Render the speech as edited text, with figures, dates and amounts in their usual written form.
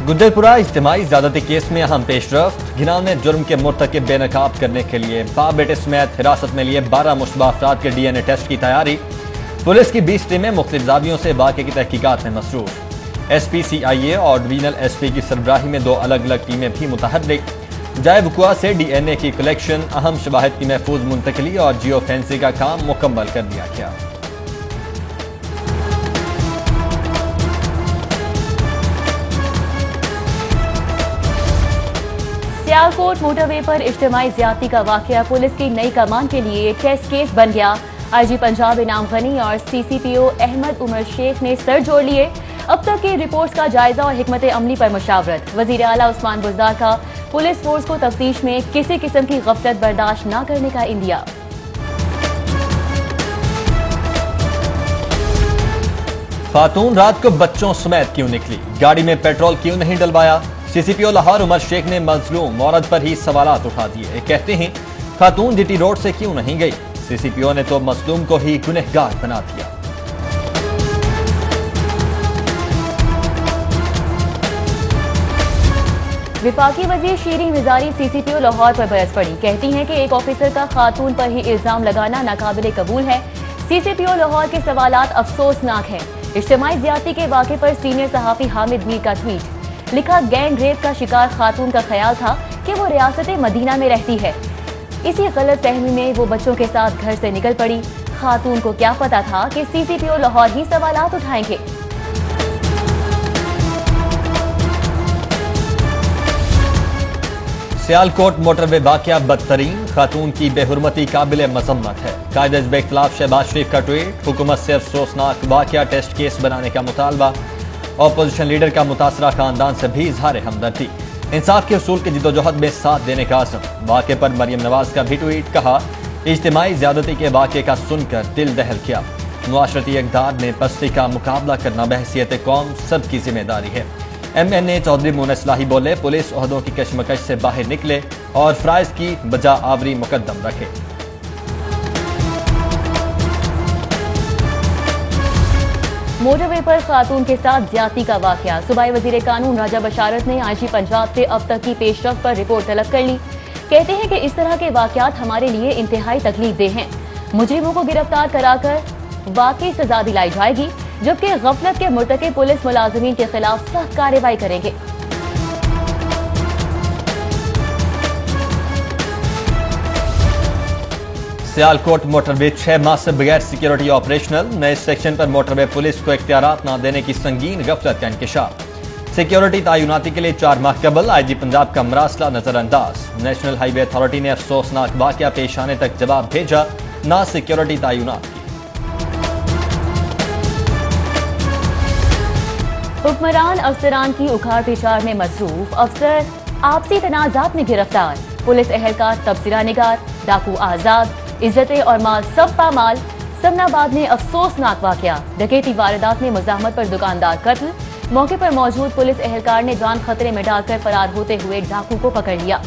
گجرپورہ اجتماعی زیادتی کیس میں اہم پیش رفت، گھناؤنے جرم کے مرتکب بے نقاب کرنے کے لیے باپ بیٹے سمیت حراست میں لیے 12 مشتبہ افراد کے ڈی این اے ٹیسٹ کی تیاری۔ پولیس کی 20 ٹیمیں مختلف زاویوں سے واقعے کی تحقیقات میں مصروف۔ ایس پی سی آئی اے اور ڈویژنل ایس پی کی سربراہی میں 2 الگ الگ ٹیمیں بھی متحرک۔ جائے وقوع سے ڈی این اے کی کلیکشن، اہم شواہد کی محفوظ منتقلی اور جیو فینسی کا کام مکمل کر دیا گیا۔ سیالکوٹ موٹر وے پر اجتماعی زیادتی کا واقعہ پولیس کی نئی کمان کے لیے ٹیسٹ کیس بن گیا۔ آئی جی پنجاب انعام غنی اور سی سی پی او احمد عمر شیخ نے سر جوڑ لیے۔ اب تک کی رپورٹس کا جائزہ اور حکمت عملی پر مشاورت۔ وزیر اعلیٰ عثمان بزدار کا پولیس فورس کو تفتیش میں کسی قسم کی غفلت برداشت نہ کرنے کا عندیہ۔ خاتون رات کو بچوں سمیت کیوں نکلی؟ گاڑی میں پیٹرول کیوں نہیں ڈلوایا؟ سی سی پی او لاہور عمر شیخ نے مظلوم عورت پر ہی سوالات اٹھا دیے۔ کہتے ہیں خاتون جی ٹی روڈ سے کیوں نہیں گئی؟ سی سی پی او نے تو مظلوم کو ہی گنہگار بنا دیا۔ وفاقی وزیر شیریں مزاری سی سی پی او لاہور پر برس پڑی۔ کہتی ہیں کہ ایک آفیسر کا خاتون پر ہی الزام لگانا ناقابل قبول ہے۔ سی سی پی او لاہور کے سوالات افسوسناک ہیں۔ اجتماعی زیادتی کے واقعے پر سینئر صحافی حامد میر کا ٹویٹ۔ لکھا، گینگ ریپ کا شکار خاتون کا خیال تھا کہ وہ ریاست مدینہ میں رہتی ہے۔ اسی غلط فہمی میں وہ بچوں کے ساتھ گھر سے نکل پڑی۔ خاتون کو کیا پتا تھا کہ سی سی پی او لاہور ہی سوالات اٹھائیں گے۔ سیالکوٹ موٹر وے واقعہ بدترین، خاتون کی بے حرمتی قابل مذمت ہے۔ قائد حزب اختلاف شہباز شریف کا ٹویٹ، حکومت سے افسوسناک واقعہ ٹیسٹ کیس بنانے کا مطالبہ۔ اپوزیشن لیڈر کا متاثرہ خاندان سے بھی اظہار ہمدردی۔ انصاف کے حصول کی جدوجہد میں ساتھ دینے کا عزم۔ واقعے پر مریم نواز کا بھی ٹویٹ، کہا اجتماعی زیادتی کے واقعے کا سن کر دل دہل کیا۔ معاشرتی اقدار میں پستی کا مقابلہ کرنا بحیثیت قوم سب کی ذمہ داری ہے۔ ایم این اے چودھری مون اصلاحی بولے، پولیس عہدوں کی کشمکش سے باہر نکلے اور فرائض کی بجا آوری مقدم رکھے۔ موٹر وے پر خاتون کے ساتھ زیادتی کا واقعہ، صوبائی وزیر قانون راجہ بشارت نے آئی جی پنجاب سے اب تک کی پیش رفت پر رپورٹ طلب کر لی۔ کہتے ہیں کہ اس طرح کے واقعات ہمارے لیے انتہائی تکلیف دہ ہیں۔ مجرموں کو گرفتار کرا کر واقعی سزا دلائی جائے گی، جبکہ غفلت کے مرتکب پولیس ملازمین کے خلاف سخت کارروائی کریں گے۔ سیالکوٹ موٹر وے 6 ماہ سے بغیر سیکیورٹی آپریشنل، نئے سیکشن پر موٹر وے پولیس کو اختیارات نہ دینے کی سنگین غفلت کا انکشاف۔ سیکیورٹی تعیناتی کے لیے 4 ماہ قبل آئی جی پنجاب کا مراسلہ نظر انداز۔ نیشنل ہائی وے اتھارٹی نے افسوسناک واقعہ پیش آنے تک جواب بھیجا، نہ سیکیورٹی تعینات کی۔ حکمران افسران کی اکھاڑ پیچاڑ میں مصروف، افسر آپسی تنازعات میں گرفتار، پولیس اہلکار تبصرہ نگار، ڈاکو آزاد، عزتیں اور مال سب پامال۔ سمن آباد میں افسوسناک واقعہ، ڈکیتی واردات میں مزاحمت پر دکاندار قتل، موقع پر موجود پولیس اہلکار نے جان خطرے میں ڈال کر فرار ہوتے ہوئے ڈاکو کو پکڑ لیا۔